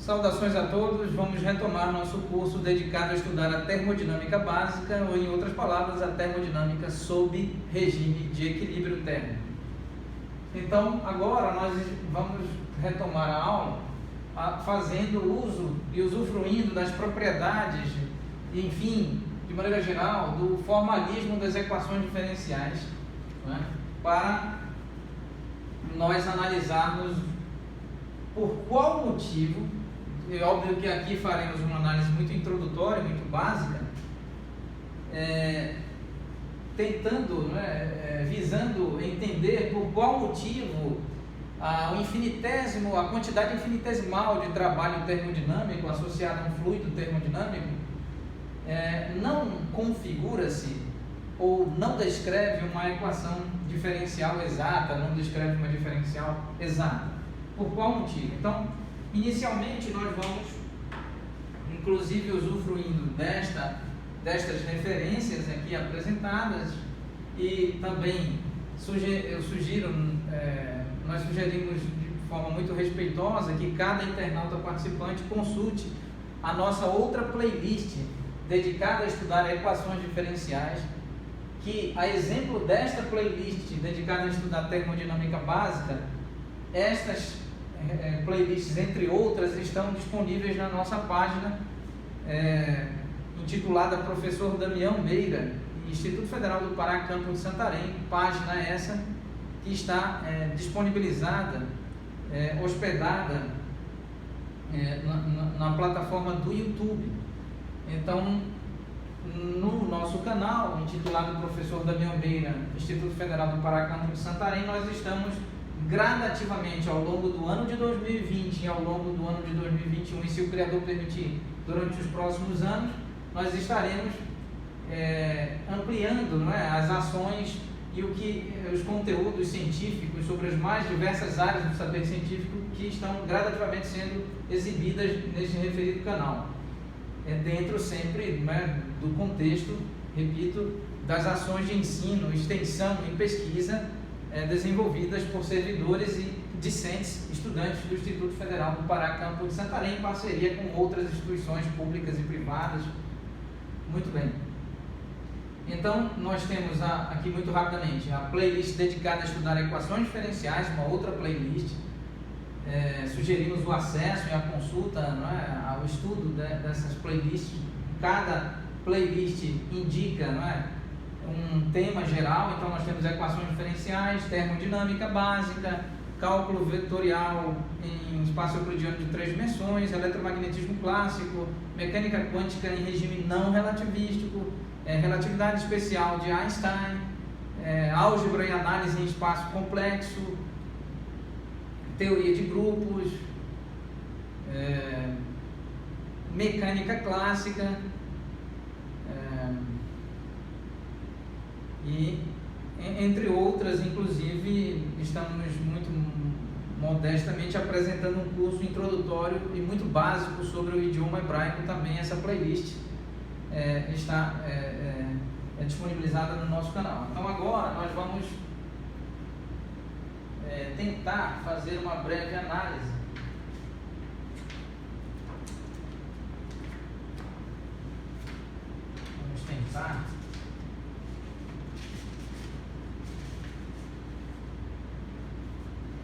Saudações a todos, vamos retomar nosso curso dedicado a estudar a termodinâmica básica, ou em outras palavras, a termodinâmica sob regime de equilíbrio térmico. Então, agora nós vamos retomar a aula fazendo uso e usufruindo das propriedades, enfim, de maneira geral, do formalismo das equações diferenciais, né, para nós analisarmos por qual motivo. É óbvio que aqui faremos uma análise muito introdutória, muito básica, tentando, visando entender por qual motivo a quantidade infinitesimal de trabalho termodinâmico associado a um fluido termodinâmico não configura-se ou não descreve uma equação diferencial exata, não descreve uma diferencial exata. Por qual motivo? Então, inicialmente nós vamos, inclusive usufruindo destas referências aqui apresentadas, e também nós sugerimos de forma muito respeitosa que cada internauta participante consulte a nossa outra playlist dedicada a estudar equações diferenciais, que, a exemplo desta playlist dedicada a estudar termodinâmica básica, estas playlists, entre outras, estão disponíveis na nossa página intitulada Professor Damião Meira, Instituto Federal do Pará, Campo de Santarém, página essa que está disponibilizada, hospedada na plataforma do YouTube. Então, no nosso canal, intitulado Professor Damião Meira, Instituto Federal do Pará, Campo de Santarém, nós estamos gradativamente ao longo do ano de 2020 e ao longo do ano de 2021, e se o Criador permitir, durante os próximos anos, nós estaremos ampliando, as ações e os conteúdos científicos sobre as mais diversas áreas do saber científico que estão gradativamente sendo exibidas neste referido canal, dentro sempre do contexto, repito, das ações de ensino, extensão e pesquisa desenvolvidas por servidores e discentes estudantes do Instituto Federal do Pará, Campo de Santarém, em parceria com outras instituições públicas e privadas. Muito bem. Então, nós temos aqui, muito rapidamente, a playlist dedicada a estudar equações diferenciais, uma outra playlist. Sugerimos o acesso e a consulta, ao estudo dessas playlists. Cada playlist indica, um tema geral. Então nós temos equações diferenciais, termodinâmica básica, cálculo vetorial em espaço euclidiano de 3 dimensões, eletromagnetismo clássico, mecânica quântica em regime não relativístico, relatividade especial de Einstein, álgebra e análise em espaço complexo, teoria de grupos, mecânica clássica, e entre outras. Inclusive, estamos muito modestamente apresentando um curso introdutório e muito básico sobre o idioma hebraico. Também essa playlist está disponibilizada no nosso canal. Então agora nós vamos tentar fazer uma breve análise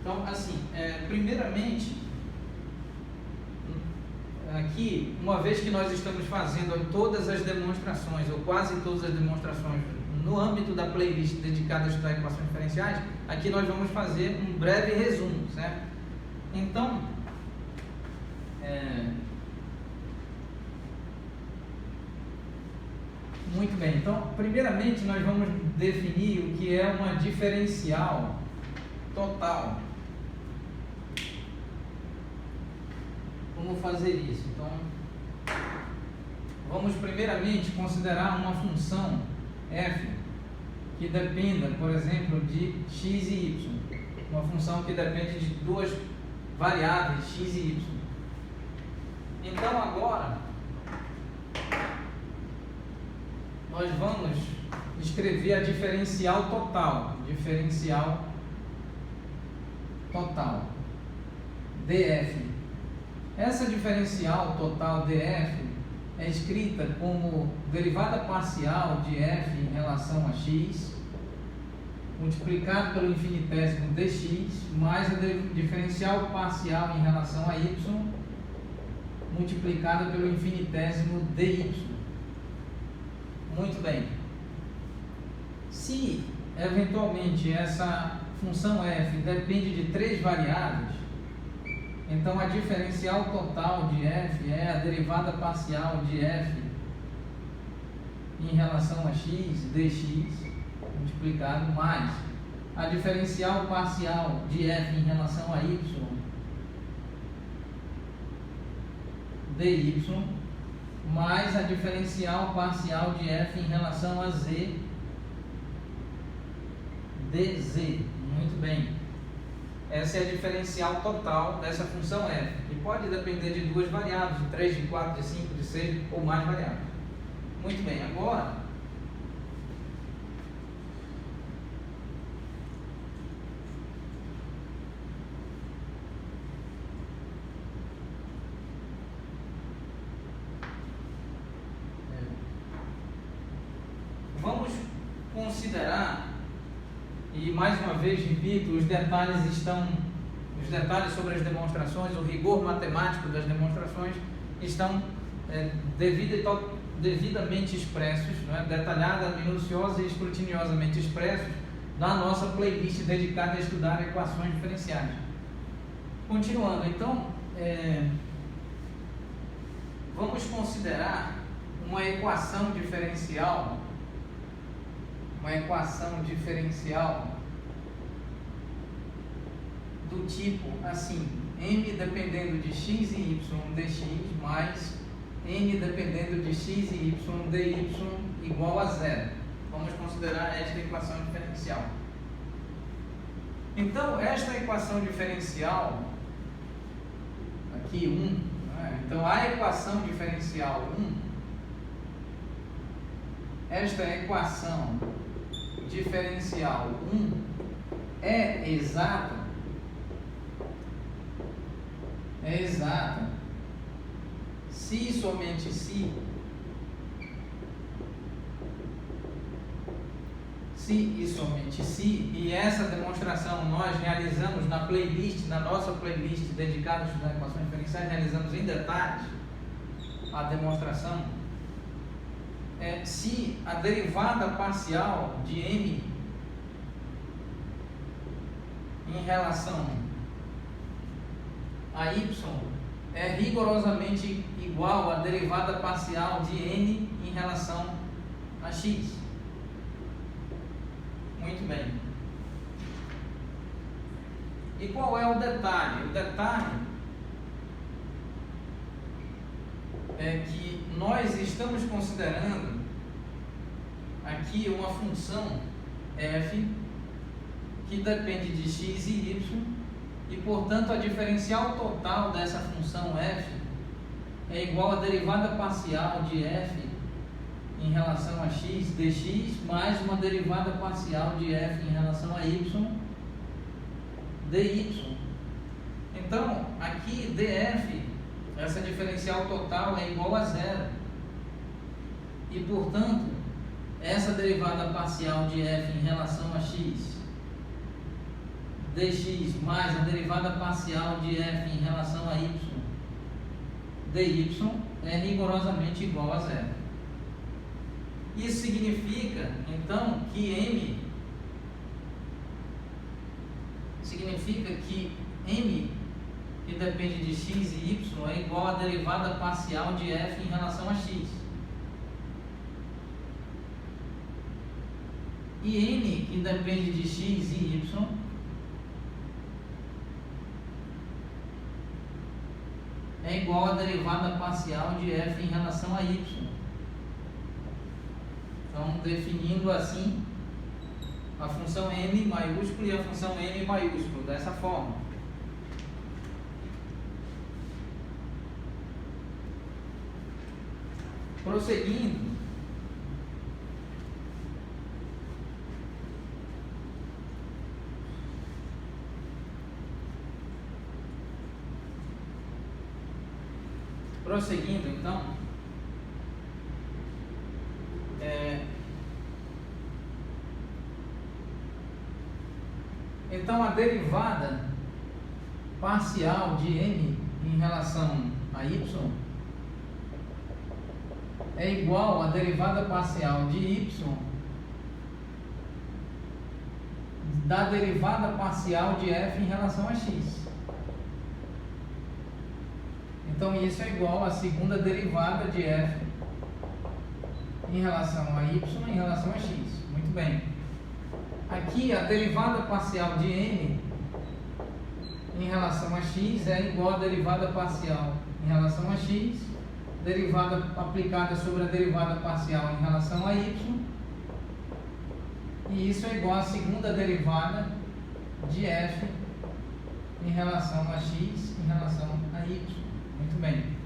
Então, assim, primeiramente, aqui, uma vez que nós estamos fazendo todas as demonstrações, ou quase todas as demonstrações, no âmbito da playlist dedicada a estudar equações diferenciais, aqui nós vamos fazer um breve resumo, certo? Então, muito bem. Então, primeiramente, nós vamos definir o que é uma diferencial total. Como fazer isso? Então, vamos primeiramente considerar uma função f que dependa, por exemplo, de x e y. Uma função que depende de duas variáveis, x e y. Então, agora, nós vamos escrever a diferencial total. Diferencial total. df Essa diferencial total df é escrita como derivada parcial de f em relação a x multiplicado pelo infinitésimo dx mais a diferencial parcial em relação a y multiplicada pelo infinitésimo dy. Muito bem. Se eventualmente essa função f depende de três variáveis, então a diferencial total de f é a derivada parcial de f em relação a x dx multiplicado mais a diferencial parcial de f em relação a y dy mais a diferencial parcial de f em relação a z dz. Muito bem. Essa é a diferencial total dessa função f, que pode depender de duas variáveis, de 3, de 4, de 5, de 6 ou mais variáveis. Muito bem, agora vamos considerar, e mais uma vez repito, os detalhes sobre as demonstrações, o rigor matemático das demonstrações estão devidamente expressos, detalhada, minuciosa e escrutiniosamente expressos na nossa playlist dedicada a estudar equações diferenciais. Continuando, então, vamos considerar uma equação diferencial do tipo assim: m dependendo de x e y dx mais n dependendo de x e y dy igual a zero. Vamos considerar esta equação diferencial. Então, esta equação diferencial, aqui 1, então a equação diferencial 1, esta equação diferencial 1 é exata, se e somente se e essa demonstração nós realizamos na playlist, na nossa playlist dedicada a estudar equações diferenciais, realizamos em detalhes a demonstração. Se a derivada parcial de m em relação a y é rigorosamente igual à derivada parcial de n em relação a x. Muito bem. E qual é o detalhe? O detalhe é que nós estamos considerando aqui uma função f que depende de x e y e, portanto, a diferencial total dessa função f é igual à derivada parcial de f em relação a x dx mais uma derivada parcial de f em relação a y dy. Então, aqui df, essa diferencial total é igual a zero. E, portanto, essa derivada parcial de f em relação a x dx mais a derivada parcial de f em relação a y dy é rigorosamente igual a zero. Isso significa, então, que m que depende de x e y é igual à derivada parcial de f em relação a x. E n que depende de x e y é igual à derivada parcial de f em relação a y. Então, definindo assim a função n maiúsculo e a função m maiúsculo, dessa forma. Prosseguindo, Prosseguindo, então, então a derivada parcial de m em relação a y é igual à derivada parcial de y da derivada parcial de f em relação a x. Então isso é igual à segunda derivada de f em relação a y em relação a x. Muito bem. Aqui a derivada parcial de n em relação a x é igual à derivada parcial em relação a x, derivada aplicada sobre a derivada parcial em relação a y, e isso é igual à segunda derivada de f em relação a x em relação a y. Muito bem.